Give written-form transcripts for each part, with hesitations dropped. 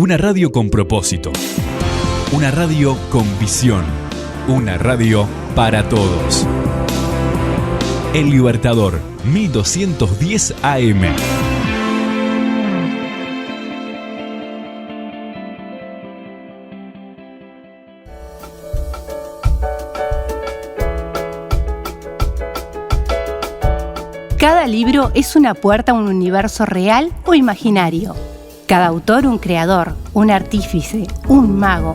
Una radio con propósito. Una radio con visión. Una radio para todos. El Libertador, 1210 AM. Cada libro es una puerta a un universo real o imaginario. Cada autor un creador, un artífice, un mago.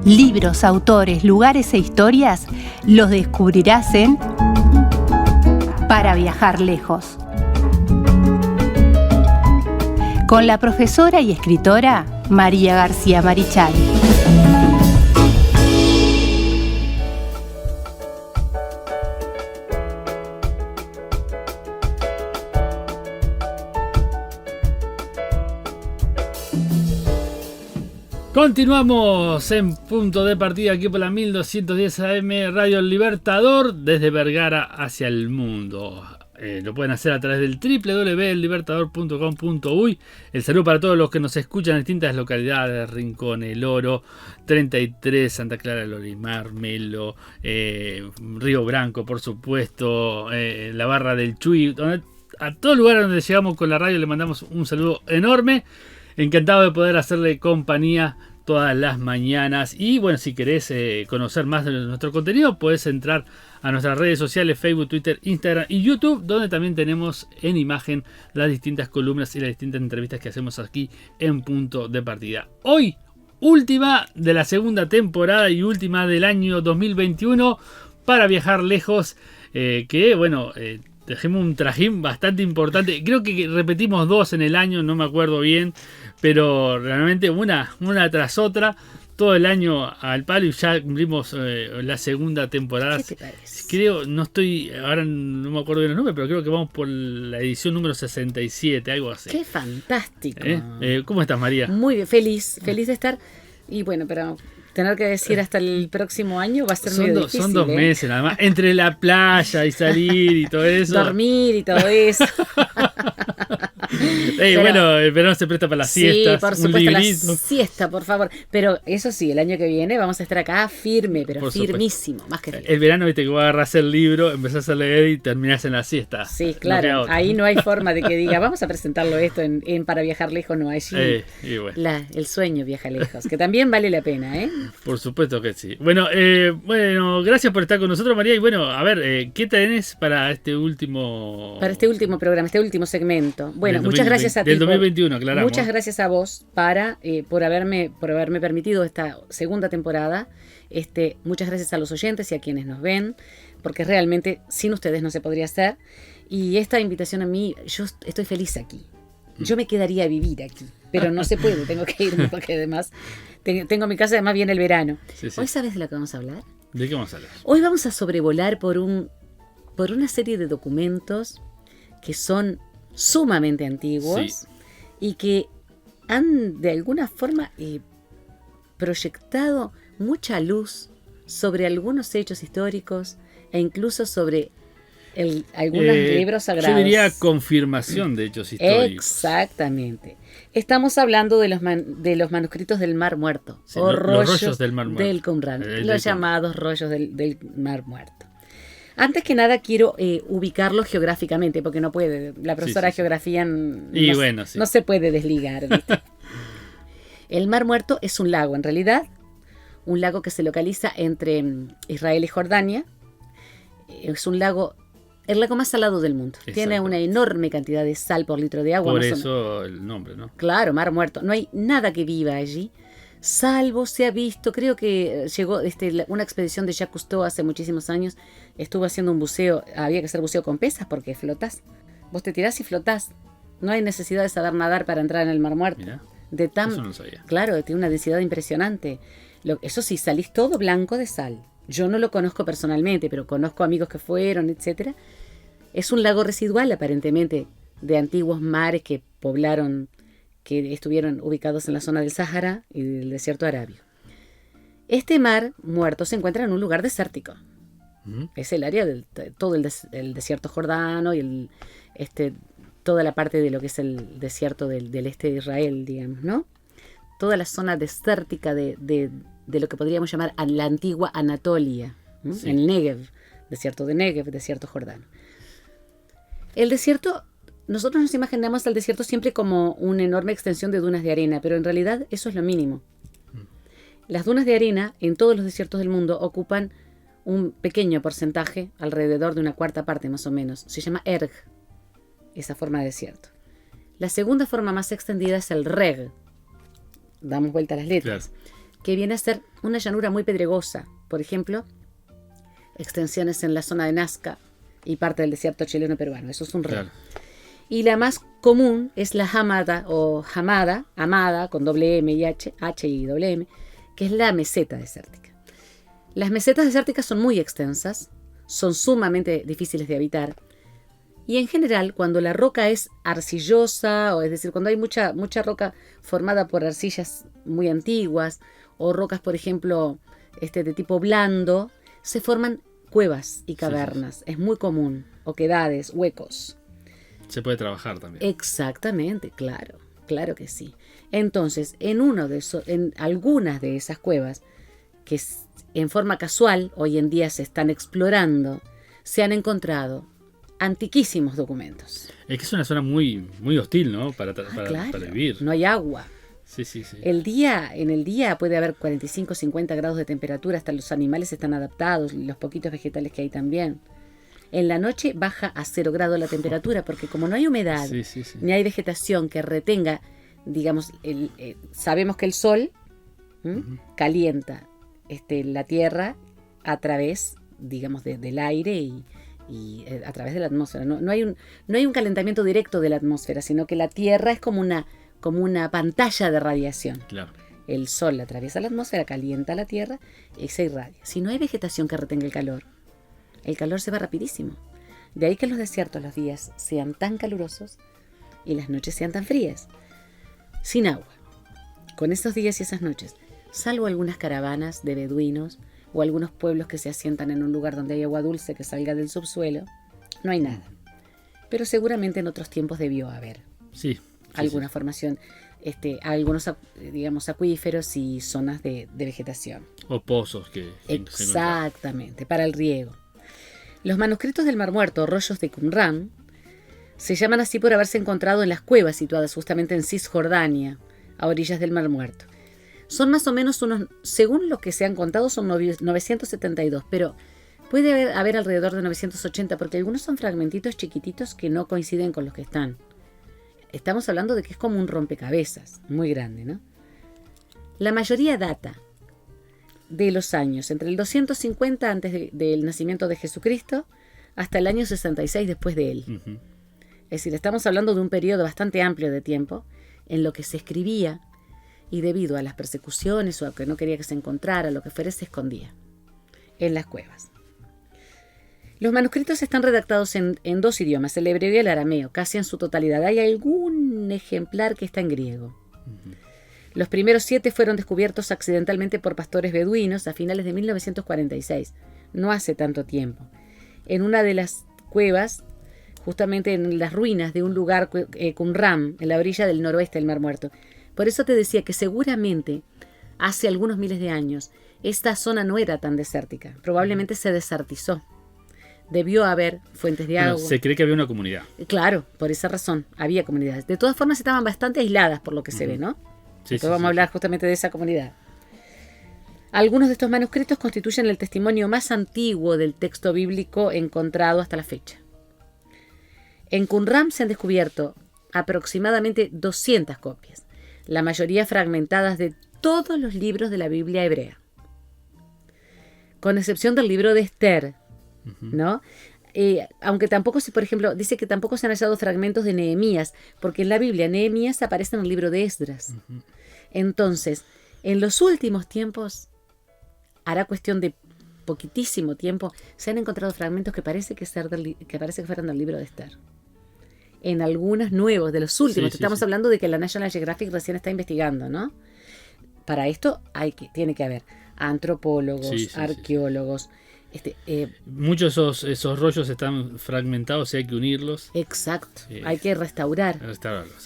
Libros, autores, lugares e historias los descubrirás en Para viajar lejos. Con la profesora y escritora María García Marichal. Continuamos en punto de partida aquí por la 1210 AM Radio El Libertador desde Vergara hacia el mundo. Lo pueden hacer a través del www.ellibertador.com.uy. El saludo para todos los que nos escuchan en distintas localidades: Rincón, El Oro, 33, Santa Clara del Olimar, Melo, Río Branco, por supuesto, la Barra del Chuy. A todo lugar donde llegamos con la radio le mandamos un saludo enorme. Encantado de poder hacerle compañía todas las mañanas. Y bueno, si querés conocer más de nuestro contenido, puedes entrar a nuestras redes sociales: Facebook, Twitter, Instagram y YouTube, donde también tenemos en imagen las distintas columnas y las distintas entrevistas que hacemos aquí en Punto de Partida. Hoy, última de la segunda temporada y última del año 2021 para viajar lejos, que bueno... Dejemos un trajín bastante importante. Creo que repetimos 2 en el año, no me acuerdo bien. Pero realmente una tras otra. Todo el año al palo y ya cumplimos la segunda temporada. ¿Qué te parece? Creo, no estoy, ahora no me acuerdo bien los números, pero creo que vamos por la edición número 67, algo así. ¡Qué fantástico! ¿Cómo estás, María? Muy bien, feliz de estar. Y bueno, pero... tener que decir hasta el próximo año va a ser medio difícil. Son 2 meses nada más. Entre la playa y salir y todo eso. Dormir y todo eso. Bueno, el verano se presta para las siestas. Sí, por supuesto, la siesta, por favor. Pero eso sí, el año que viene vamos a estar acá firme, pero firmísimo, más que firme. El verano, viste que vos agarrás el libro, empezás a leer y terminás en la siesta. Sí, claro. Ahí no hay forma de que diga, vamos a presentarlo esto en Para Viajar Lejos, no. Allí bueno. El sueño viaja lejos, que también vale la pena, ¿eh? Por supuesto que sí. Bueno, gracias por estar con nosotros, María. Y bueno, a ver, ¿qué tenés para este último... Para este último programa, este último segmento? Bueno, muchas gracias a ti. Del 2021, claro. Muchas gracias a vos por haberme permitido esta segunda temporada. Muchas gracias a los oyentes y a quienes nos ven, porque realmente sin ustedes no se podría hacer. Y esta invitación a mí, yo estoy feliz aquí. Yo me quedaría a vivir aquí, pero no se puede, tengo que irme porque además tengo mi casa, además viene el verano. Sí. ¿Hoy sabes de lo que vamos a hablar? ¿De qué vamos a hablar? Hoy vamos a sobrevolar por una serie de documentos que son sumamente antiguos y que han de alguna forma proyectado mucha luz sobre algunos hechos históricos e incluso sobre algunos libros sagrados. Yo diría confirmación de hechos históricos. Exactamente. Estamos hablando de los manuscritos del Mar Muerto, o los rollos del Mar Muerto. Del Qumran, los llamados rollos del Mar Muerto. Antes que nada quiero ubicarlo geográficamente, porque no puede, la profesora de geografía no se puede desligar, ¿viste? El Mar Muerto es un lago, en realidad, un lago que se localiza entre Israel y Jordania. Es un lago... el lago más salado del mundo. Exacto. Tiene una enorme cantidad de sal por litro de agua. Por eso el nombre, ¿no? Claro, Mar Muerto. No hay nada que viva allí, salvo se ha visto, creo que llegó una expedición de Jacques Cousteau hace muchísimos años, estuvo haciendo un buceo, había que hacer buceo con pesas porque flotás. Vos te tirás y flotás. No hay necesidad de saber nadar para entrar en el Mar Muerto. Mirá, eso no sabía. Claro, tiene una densidad impresionante. Eso sí, salís todo blanco de sal. Yo no lo conozco personalmente, pero conozco amigos que fueron, etcétera. Es un lago residual, aparentemente, de antiguos mares que poblaron, que estuvieron ubicados en la zona del Sáhara y del desierto arábigo. Este Mar Muerto se encuentra en un lugar desértico. Es el área del todo el desierto jordano y toda la parte de lo que es el desierto del este de Israel, digamos, ¿no? Toda la zona desértica de lo que podríamos llamar la antigua Anatolia, ¿no? Sí. El Negev, desierto de Negev, desierto jordano. El desierto, nosotros nos imaginamos al desierto siempre como una enorme extensión de dunas de arena, pero en realidad eso es lo mínimo. Las dunas de arena en todos los desiertos del mundo ocupan un pequeño porcentaje, alrededor de una cuarta parte más o menos. Se llama erg, esa forma de desierto. La segunda forma más extendida es el reg. Damos vuelta a las letras. Claro. Que viene a ser una llanura muy pedregosa. Por ejemplo, extensiones en la zona de Nazca y parte del desierto chileno-peruano. Eso es un reg. Claro. Y la más común es la hamada o hamada, con doble M y H y doble M, que es la meseta desértica. Las mesetas desérticas son muy extensas, son sumamente difíciles de habitar, y en general cuando la roca es arcillosa, o es decir, cuando hay mucha roca formada por arcillas muy antiguas, o rocas, por ejemplo, de tipo blando, se forman cuevas y cavernas. Sí. Es muy común, oquedades, huecos. Se puede trabajar también. Exactamente, claro que sí. Entonces, en algunas de esas cuevas, que en forma casual hoy en día se están explorando, se han encontrado antiquísimos documentos. Es que es una zona muy, muy hostil, ¿no? Para vivir. No hay agua. Sí. En el día puede haber 45, 50 grados de temperatura, hasta los animales están adaptados, los poquitos vegetales que hay también. En la noche baja a 0 grados la temperatura, porque como no hay humedad, ni hay vegetación que retenga, digamos, sabemos que el sol calienta la tierra a través, digamos, del aire y a través de la atmósfera. No hay un calentamiento directo de la atmósfera, sino que la tierra es como una pantalla de radiación. Claro. El sol atraviesa la atmósfera, calienta la tierra y se irradia. Si no hay vegetación que retenga el calor se va rapidísimo. De ahí que en los desiertos los días sean tan calurosos y las noches sean tan frías. Sin agua. Con esos días y esas noches, salvo algunas caravanas de beduinos o algunos pueblos que se asientan en un lugar donde hay agua dulce que salga del subsuelo, no hay nada. Pero seguramente en otros tiempos debió haber alguna formación, algunos, digamos, acuíferos y zonas de vegetación. O pozos que exactamente, para el riego. Los manuscritos del Mar Muerto, rollos de Qumran, se llaman así por haberse encontrado en las cuevas situadas justamente en Cisjordania, a orillas del Mar Muerto. Son más o menos según lo que se han contado, son 972, pero puede haber alrededor de 980, porque algunos son fragmentitos chiquititos que no coinciden con los que están. Estamos hablando de que es como un rompecabezas, muy grande, ¿no? La mayoría data de los años entre el 250 antes del nacimiento de Jesucristo hasta el año 66 después de él. Uh-huh. Es decir, estamos hablando de un periodo bastante amplio de tiempo en lo que se escribía y debido a las persecuciones o a que no quería que se encontrara, lo que fuera, se escondía en las cuevas. Los manuscritos están redactados en 2 idiomas, el hebreo y el arameo, casi en su totalidad. Hay algún ejemplar que está en griego. Uh-huh. Los primeros 7 fueron descubiertos accidentalmente por pastores beduinos a finales de 1946, no hace tanto tiempo, en una de las cuevas, justamente en las ruinas de un lugar, Qumran, en la orilla del noroeste del Mar Muerto. Por eso te decía que seguramente hace algunos miles de años esta zona no era tan desértica, probablemente se desertizó. Debió haber fuentes de agua. Se cree que había una comunidad. Claro, por esa razón, había comunidades. De todas formas estaban bastante aisladas por lo que se ve, ¿no? Vamos a hablar justamente de esa comunidad. Algunos de estos manuscritos constituyen el testimonio más antiguo del texto bíblico encontrado hasta la fecha. En Qumran se han descubierto aproximadamente 200 copias, la mayoría fragmentadas de todos los libros de la Biblia hebrea, con excepción del libro de Esther, ¿no? Aunque tampoco por ejemplo, dice que tampoco se han hallado fragmentos de Nehemías, porque en la Biblia Nehemías aparece en el libro de Esdras. Uh-huh. Entonces, en los últimos tiempos, hará cuestión de poquitísimo tiempo, se han encontrado fragmentos que parece que fueran del libro de Esther. En algunos nuevos, de los últimos, estamos hablando de que la National Geographic recién está investigando, ¿no? Para esto tiene que haber antropólogos, arqueólogos, Muchos de esos rollos están fragmentados y hay que unirlos. Exacto, hay que restaurarlos.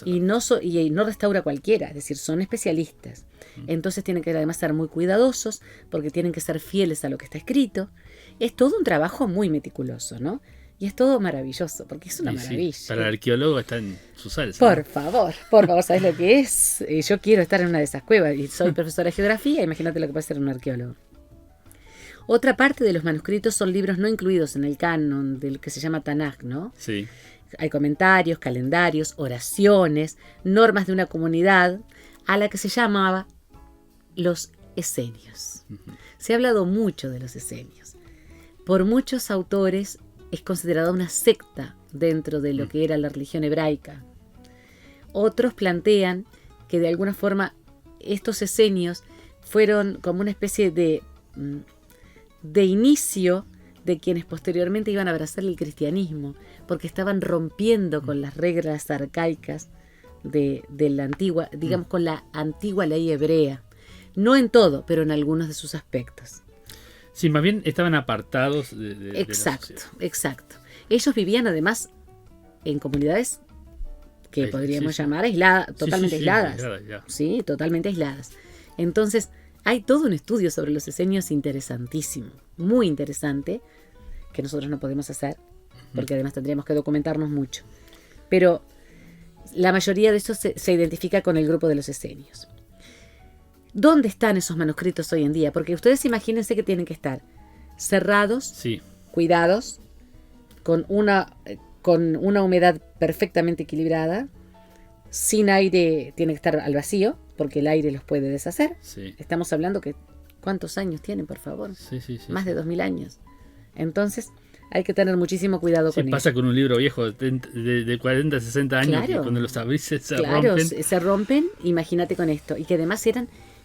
Y no restaura cualquiera, es decir, son especialistas. Entonces tienen que además ser muy cuidadosos porque tienen que ser fieles a lo que está escrito. Es todo un trabajo muy meticuloso, ¿no? Y es todo maravilloso, porque es una maravilla. Sí, para el arqueólogo está en su salsa. Por favor, ¿sabes lo que es? Yo quiero estar en una de esas cuevas y soy profesora de geografía, imagínate lo que puede ser un arqueólogo. Otra parte de los manuscritos son libros no incluidos en el canon del que se llama Tanaj, ¿no? Sí. Hay comentarios, calendarios, oraciones, normas de una comunidad a la que se llamaba los esenios. Se ha hablado mucho de los esenios. Por muchos autores es considerada una secta dentro de lo que era la religión hebraica. Otros plantean que de alguna forma estos esenios fueron como una especie de inicio de quienes posteriormente iban a abrazar el cristianismo, porque estaban rompiendo con las reglas arcaicas de la antigua, digamos, con la antigua ley hebrea. No en todo, pero en algunos de sus aspectos. Sí, más bien estaban apartados de exacto, exacto. Ellos vivían además en comunidades que podríamos llamar aisladas, totalmente aisladas. Sí, totalmente aisladas. Entonces, hay todo un estudio sobre los esenios interesantísimo, muy interesante, que nosotros no podemos hacer, porque además tendríamos que documentarnos mucho. Pero la mayoría de eso se identifica con el grupo de los esenios. ¿Dónde están esos manuscritos hoy en día? Porque ustedes imagínense que tienen que estar cerrados, cuidados, con una humedad perfectamente equilibrada, sin aire, tiene que estar al vacío, porque el aire los puede deshacer. Sí. Estamos hablando que, ¿cuántos años tienen, por favor? Más de 2000 años. Entonces, hay que tener muchísimo cuidado con eso. Pasa con un libro viejo de 40, 60 años, que cuando los abrís se rompen. Claro, se rompen, imagínate con esto. Y que además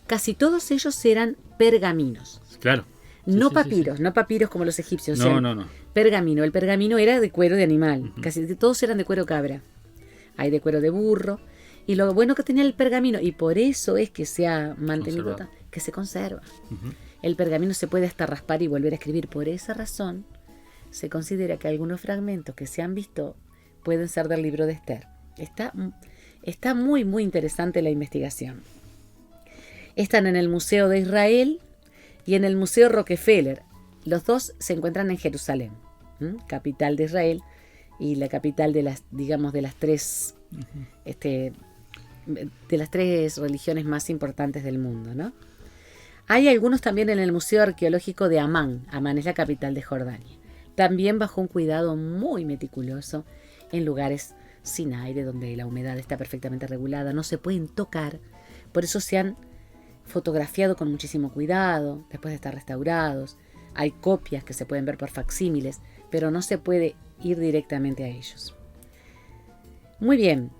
casi todos ellos eran pergaminos. Claro. No papiros como los egipcios. No. Pergamino. El pergamino era de cuero de animal. Casi todos eran de cuero cabra. Hay de cuero de burro. Y lo bueno que tenía el pergamino, y por eso es que se ha mantenido, que se conserva. El pergamino se puede hasta raspar y volver a escribir. Por esa razón, se considera que algunos fragmentos que se han visto pueden ser del libro de Esther. Está muy, muy interesante la investigación. Están en el Museo de Israel y en el Museo Rockefeller. Los dos se encuentran en Jerusalén, capital de Israel y la capital de las, digamos, de las tres, de las tres religiones más importantes del mundo, ¿no? Hay algunos también en el Museo Arqueológico de Amán. Amán es la capital de Jordania. También bajo un cuidado muy meticuloso en lugares sin aire, donde la humedad está perfectamente regulada, no se pueden tocar. Por eso se han fotografiado con muchísimo cuidado, después de estar restaurados. Hay copias que se pueden ver por facsímiles, pero no se puede ir directamente a ellos. Muy bien.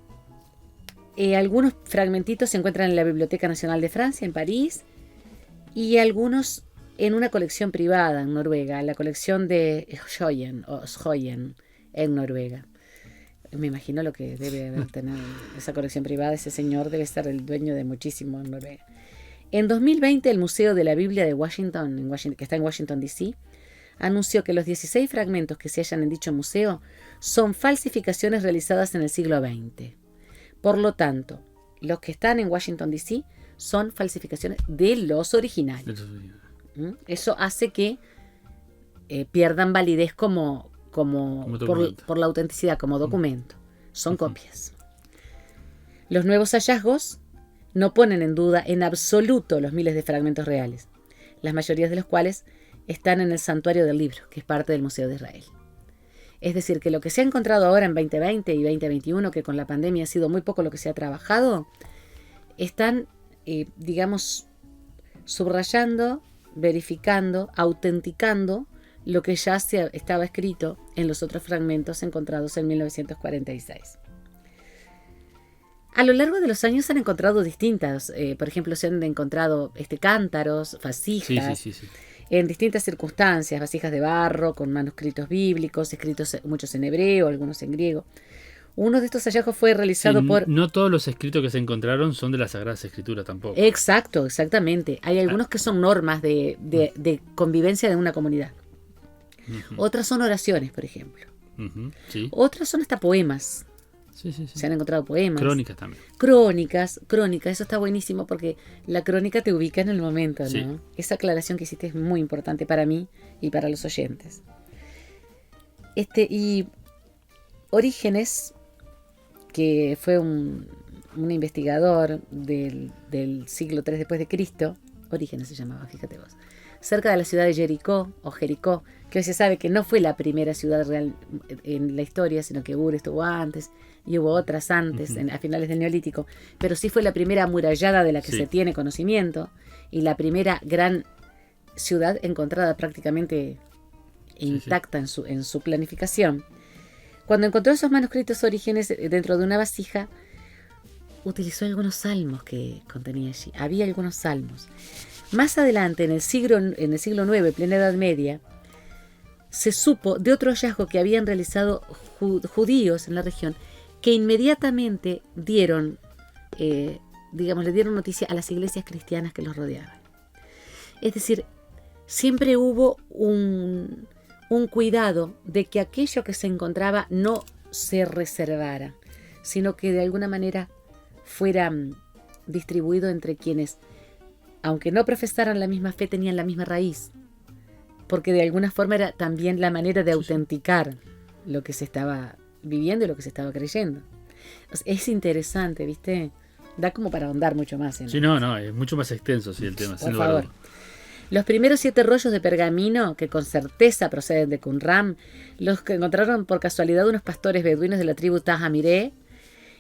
Algunos fragmentitos se encuentran en la Biblioteca Nacional de Francia, en París, y algunos en una colección privada en Noruega, la colección de Schoyen en Noruega. Me imagino lo que debe haber tener esa colección privada. Ese señor debe ser el dueño de muchísimo en Noruega. En 2020, el Museo de la Biblia de Washington, que está en Washington, D.C., anunció que los 16 fragmentos que se hallan en dicho museo son falsificaciones realizadas en el siglo XX. Por lo tanto, los que están en Washington, D.C., son falsificaciones de los originales. Eso hace que pierdan validez como por la autenticidad, como documento. Son copias. Los nuevos hallazgos no ponen en duda en absoluto los miles de fragmentos reales, las mayorías de los cuales están en el Santuario del Libro, que es parte del Museo de Israel. Es decir, que lo que se ha encontrado ahora en 2020 y 2021, que con la pandemia ha sido muy poco lo que se ha trabajado, están, digamos, subrayando, verificando, autenticando lo que ya estaba escrito en los otros fragmentos encontrados en 1946. A lo largo de los años se han encontrado distintas, por ejemplo, se han encontrado cántaros, vasijas, sí. En distintas circunstancias, vasijas de barro, con manuscritos bíblicos, escritos muchos en hebreo, algunos en griego. Uno de estos hallazgos fue realizado por... No todos los escritos que se encontraron son de las Sagradas Escrituras tampoco. Exactamente. Hay algunos que son normas de convivencia de una comunidad. Otras son oraciones, por ejemplo. Sí. Otras son hasta poemas. Sí. Se han encontrado poemas. Crónicas también. Crónicas, eso está buenísimo porque la crónica te ubica en el momento, ¿no? Sí. Esa aclaración que hiciste es muy importante para mí y para los oyentes. Y Orígenes, que fue un investigador del siglo III después de Cristo, Orígenes se llamaba, fíjate vos, cerca de la ciudad de Jericó, que hoy se sabe que no fue la primera ciudad real en la historia, sino que Ur estuvo antes y hubo otras antes, a finales del Neolítico, pero sí fue la primera amurallada de la que se tiene conocimiento y la primera gran ciudad encontrada prácticamente intacta en su planificación. Cuando encontró esos manuscritos Orígenes dentro de una vasija, utilizó algunos salmos que contenía allí. Había algunos salmos. Más adelante, en el siglo IX, plena Edad Media, se supo de otro hallazgo que habían realizado judíos en la región, que inmediatamente le dieron noticia a las iglesias cristianas que los rodeaban. Es decir, siempre hubo un cuidado de que aquello que se encontraba no se reservara, sino que de alguna manera fuera distribuido entre quienes, aunque no profesaran la misma fe, tenían la misma raíz, porque de alguna forma era también la manera de autenticar lo que se estaba viviendo y lo que se estaba creyendo. Es interesante, ¿viste? Da como para ahondar mucho más en no, es mucho más extenso el tema. Por favor. Los primeros 7 rollos de pergamino, que con certeza proceden de Qumran, los que encontraron por casualidad unos pastores beduinos de la tribu Tajamiré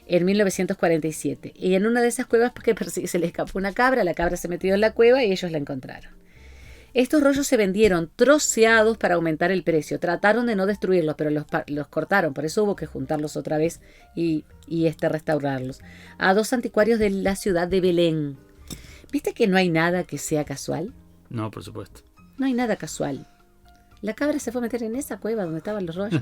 en 1947. Y en una de esas cuevas porque se le escapó una cabra, la cabra se metió en la cueva y ellos la encontraron. Estos rollos se vendieron troceados para aumentar el precio. Trataron de no destruirlos, pero los cortaron. Por eso hubo que juntarlos otra vez y restaurarlos. A 2 anticuarios de la ciudad de Belén. ¿Viste que no hay nada que sea casual? No, por supuesto. No hay nada casual. La cabra se fue a meter en esa cueva donde estaban los rollos,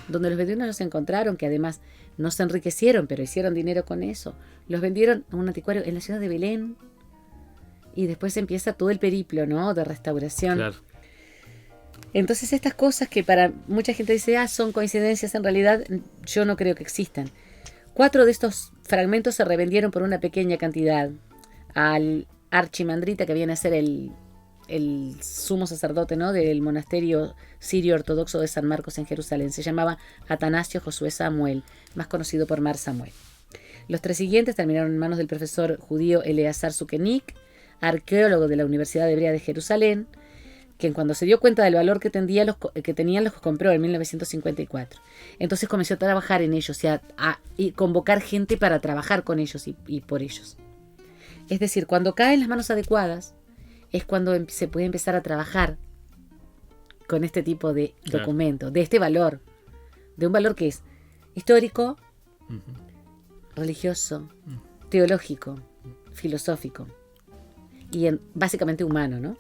donde los beduinos los encontraron, que además no se enriquecieron, pero hicieron dinero con eso. Los vendieron a un anticuario en la ciudad de Belén. Y después empieza todo el periplo, ¿no?, de restauración. Claro. Entonces estas cosas que para mucha gente dice, son coincidencias, en realidad yo no creo que existan. 4 de estos fragmentos se revendieron por una pequeña cantidad al archimandrita, que viene a ser el sumo sacerdote, ¿no?, del monasterio sirio ortodoxo de San Marcos en Jerusalén. Se llamaba Atanasio Josué Samuel, más conocido por Mar Samuel. Los 3 siguientes terminaron en manos del profesor judío Eleazar Sukenik, arqueólogo de la Universidad Hebrea de Jerusalén, quien cuando se dio cuenta del valor que tenían los compró en 1954. Entonces comenzó a trabajar en ellos y convocar gente para trabajar con ellos y por ellos. Es decir, cuando caen en las manos adecuadas es cuando se puede empezar a trabajar con este tipo de documento, de este valor, de un valor que es histórico, religioso, teológico, filosófico y básicamente humano, ¿no?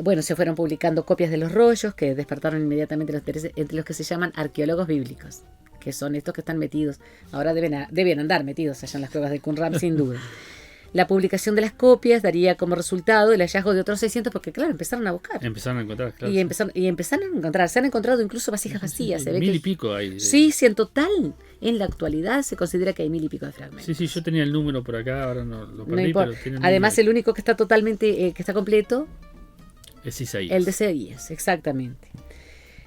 Bueno, se fueron publicando copias de los rollos que despertaron inmediatamente los intereses entre los que se llaman arqueólogos bíblicos, que son estos que están metidos, ahora deben andar metidos allá en las cuevas de Qumran sin duda. La publicación de las copias daría como resultado el hallazgo de otros 600, porque claro, empezaron a buscar. Empezaron a encontrar, claro. Y empezaron a encontrar, se han encontrado incluso vasijas vacías. Se ve 1000 y pico hay. Sí, en total, en la actualidad se considera que hay 1000 y pico de fragmentos. Sí, yo tenía el número por acá, ahora no lo perdí, no importa. Pero Además, el único que está totalmente, que está completo, es Isaías. El de Isaías, exactamente.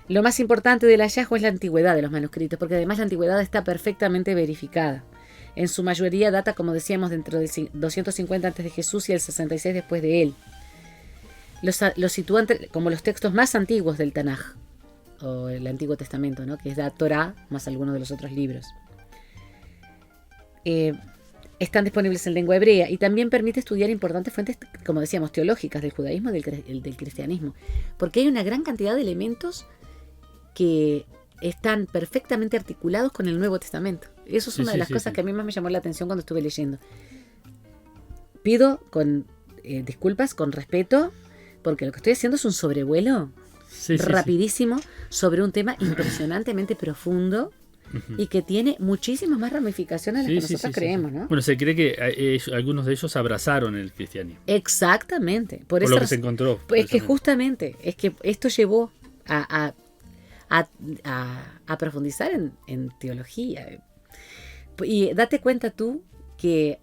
Lo más importante del hallazgo es la antigüedad de los manuscritos, porque además la antigüedad está perfectamente verificada. En su mayoría data, como decíamos, dentro del 250 a.C. y el 66 después de él. Los sitúan como los textos más antiguos del Tanaj, o el Antiguo Testamento, ¿no?, que es la Torá, más algunos de los otros libros. Están disponibles en lengua hebrea y también permite estudiar importantes fuentes, como decíamos, teológicas del judaísmo y del cristianismo, porque hay una gran cantidad de elementos que están perfectamente articulados con el Nuevo Testamento. Eso es una de las cosas que a mí más me llamó la atención cuando estuve leyendo. Pido con disculpas, con respeto, porque lo que estoy haciendo es un sobrevuelo rapidísimo sobre un tema impresionantemente profundo y que tiene muchísimas más ramificaciones de las que nosotros creemos, ¿no? Bueno, se cree que algunos de ellos abrazaron el cristianismo. Exactamente. Por lo que se encontró. Es que justamente, es que esto llevó a profundizar en teología. Y date cuenta tú que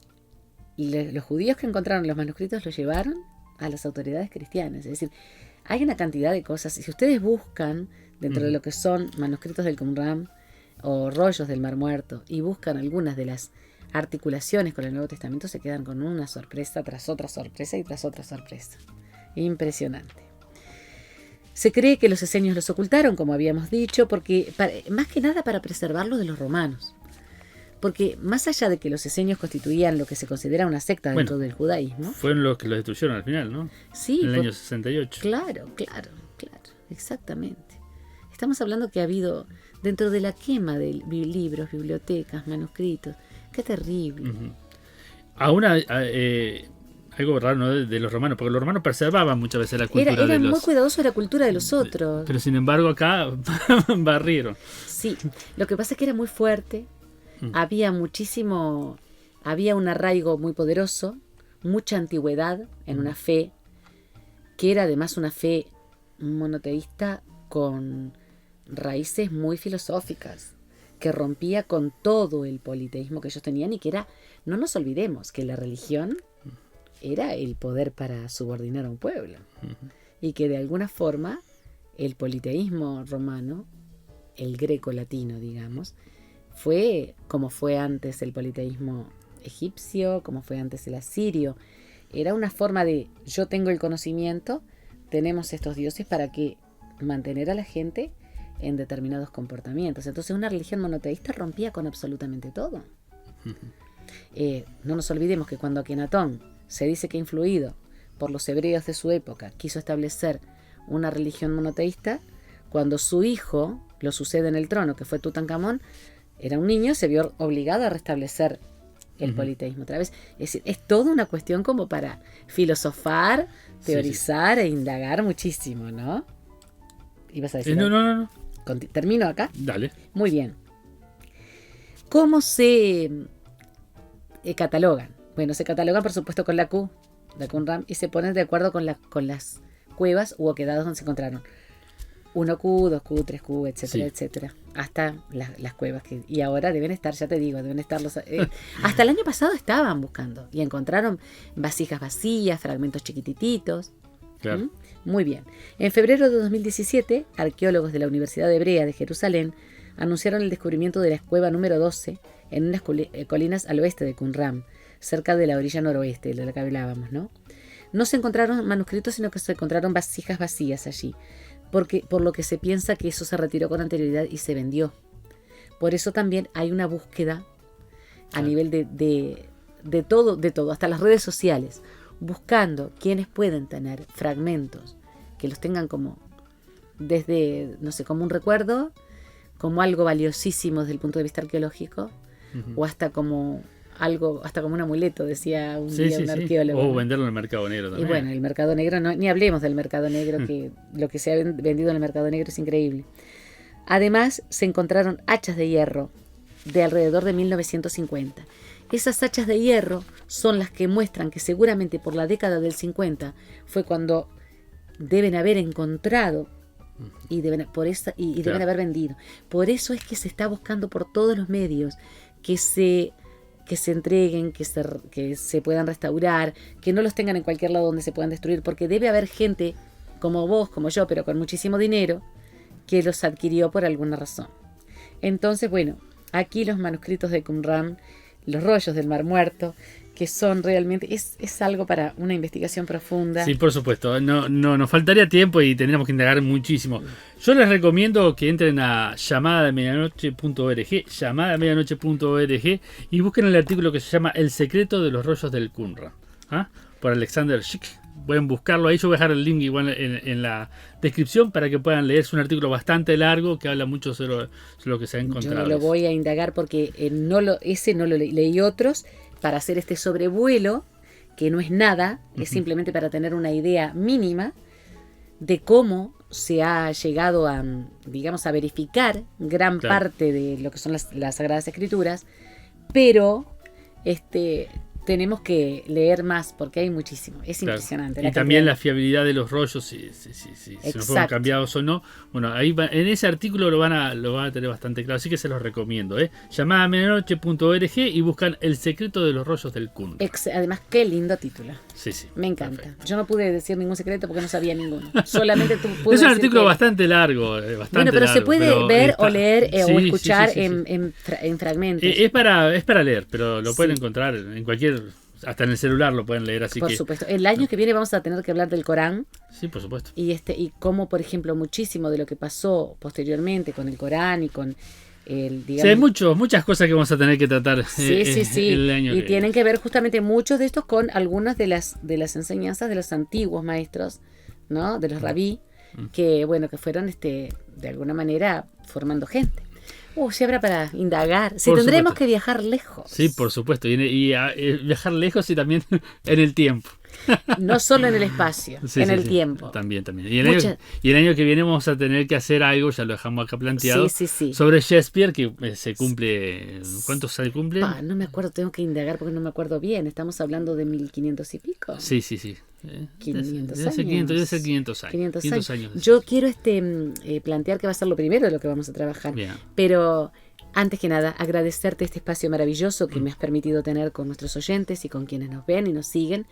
los judíos que encontraron los manuscritos los llevaron a las autoridades cristianas. Es decir, hay una cantidad de cosas. Si ustedes buscan dentro de lo que son manuscritos del Qumran o rollos del Mar Muerto y buscan algunas de las articulaciones con el Nuevo Testamento, se quedan con una sorpresa tras otra sorpresa y tras otra sorpresa. Impresionante. Se cree que los esenios los ocultaron, como habíamos dicho, porque más que nada para preservarlos de los romanos. Porque más allá de que los esenios constituían lo que se considera una secta dentro del judaísmo, fueron los que los destruyeron al final, ¿no? Sí. En el año 68. Claro, exactamente. Estamos hablando que ha habido, dentro de la quema de libros, bibliotecas, manuscritos, qué terrible. Aún algo raro, ¿no? de los romanos, porque los romanos preservaban muchas veces la cultura de los... Eran muy cuidadosos de la cultura de los otros. Pero sin embargo acá barrieron. Sí, lo que pasa es que era muy fuerte. Había un arraigo muy poderoso, mucha antigüedad en una fe, que era además una fe monoteísta con raíces muy filosóficas, que rompía con todo el politeísmo que ellos tenían y que era, no nos olvidemos, que la religión era el poder para subordinar a un pueblo. Y que de alguna forma el politeísmo romano, el greco-latino, digamos, fue como fue antes el politeísmo egipcio, como fue antes el asirio. Era una forma de, yo tengo el conocimiento, tenemos estos dioses para que mantener a la gente en determinados comportamientos. Entonces una religión monoteísta rompía con absolutamente todo. No nos olvidemos que cuando Akenatón se dice que influido por los hebreos de su época quiso establecer una religión monoteísta, cuando su hijo lo sucede en el trono, que fue Tutankamón, era un niño, se vio obligado a restablecer el politeísmo otra vez. Es decir, es toda una cuestión como para filosofar, teorizar e indagar muchísimo, ¿no? ¿Ibas a decir algo? No. ¿Termino acá? Dale. Muy bien. ¿Cómo se catalogan? Bueno, se catalogan por supuesto con la Q, la Qumran, y se ponen de acuerdo con las cuevas u oquedados donde se encontraron. 1Q, 2Q, 3Q, etcétera, etcétera. Hasta las cuevas y ahora deben estar, ya te digo, deben estar hasta el año pasado estaban buscando y encontraron vasijas vacías, fragmentos chiquitititos. Claro. Muy bien. En febrero de 2017, arqueólogos de la Universidad Hebrea de Jerusalén anunciaron el descubrimiento de la cueva número 12 en unas colinas al oeste de Qumran, cerca de la orilla noroeste de la que hablábamos, ¿no? No se encontraron manuscritos, sino que se encontraron vasijas vacías allí, por lo que se piensa que eso se retiró con anterioridad y se vendió. Por eso también hay una búsqueda a nivel de todo, hasta las redes sociales, buscando quienes pueden tener fragmentos que los tengan como desde, no sé, como un recuerdo, como algo valiosísimo desde el punto de vista arqueológico, o hasta como algo, hasta como un amuleto, decía un día un arqueólogo. O venderlo en el mercado negro también. Y bueno, el mercado negro, ni hablemos del mercado negro, que lo que se ha vendido en el mercado negro es increíble. Además, se encontraron hachas de hierro de alrededor de 1950. Esas hachas de hierro son las que muestran que seguramente por la década del 50 fue cuando deben haber encontrado y deben haber vendido. Por eso es que se está buscando por todos los medios que se entreguen, que se puedan restaurar, que no los tengan en cualquier lado donde se puedan destruir, porque debe haber gente como vos, como yo, pero con muchísimo dinero, que los adquirió por alguna razón. Entonces, bueno, aquí los manuscritos de Qumran, los rollos del Mar Muerto, que son realmente, es algo para una investigación profunda. Sí, por supuesto, no nos faltaría tiempo y tendríamos que indagar muchísimo. Yo les recomiendo que entren a llamadamedianoche.org y busquen el artículo que se llama El secreto de los rollos del Qumran, por Alexander Schick. Pueden buscarlo ahí, yo voy a dejar el link igual en la descripción para que puedan leer. Es un artículo bastante largo que habla mucho sobre lo que se ha encontrado. Yo no lo voy a indagar porque ese no lo leí otros para hacer este sobrevuelo, que no es nada, es simplemente para tener una idea mínima de cómo se ha llegado a, digamos, a verificar gran parte de lo que son las Sagradas Escrituras, pero tenemos que leer más porque hay muchísimo. Es impresionante. Y también la fiabilidad de los rollos, si no fueron cambiados o no. Bueno, ahí en ese artículo lo van a tener bastante claro, así que se los recomiendo. Llamadamedianoche.org y buscan El secreto de los rollos del Qumran. Además, qué lindo título. Sí. Me encanta. Perfecto. Yo no pude decir ningún secreto porque no sabía ninguno. Solamente tú pude Es un artículo bastante largo. Bueno, pero se puede ver o leer o escuchar en fragmentos. Es para leer, pero lo pueden encontrar en cualquier... Hasta en el celular lo pueden leer, así por supuesto. El año que viene vamos a tener que hablar del Corán. Sí, por supuesto. Y cómo, por ejemplo, muchísimo de lo que pasó posteriormente con el Corán y con el, digamos... Sí, hay muchas cosas que vamos a tener que tratar sí. el año y tienen que ver justamente muchos de estos con algunas de las enseñanzas de los antiguos maestros, ¿no? De los rabí, que fueron de alguna manera formando gente. Si habrá para indagar. Si tendremos que viajar lejos. Sí, por supuesto. Y viajar lejos y también en el tiempo. No solo en el espacio, en el tiempo. También. Y el año que viene vamos a tener que hacer algo, ya lo dejamos acá planteado, sobre Shakespeare, que se cumple... ¿Cuántos se cumplen? No me acuerdo, tengo que indagar porque no me acuerdo bien. Estamos hablando de 1500 y pico. Sí. 500 años. Debe ser 500 años. Yo quiero plantear que va a ser lo primero de lo que vamos a trabajar. Bien. Pero antes que nada, agradecerte este espacio maravilloso que me has permitido tener con nuestros oyentes y con quienes nos ven y nos siguen.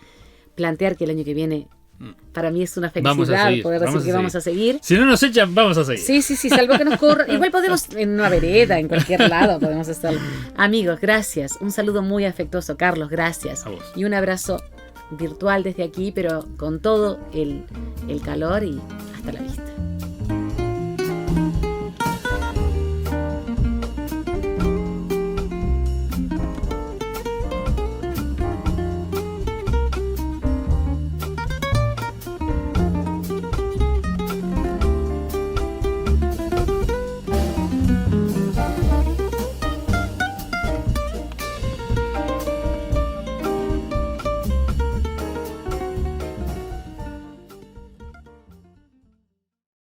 Plantear que el año que viene para mí es una felicidad poder decir que vamos a seguir. Si no nos echan, vamos a seguir. Sí, salvo que nos corra. Igual podemos en una vereda, en cualquier lado podemos hacerlo. Amigos, gracias. Un saludo muy afectuoso, Carlos, gracias. A vos. Y un abrazo virtual desde aquí, pero con todo el calor y hasta la vista.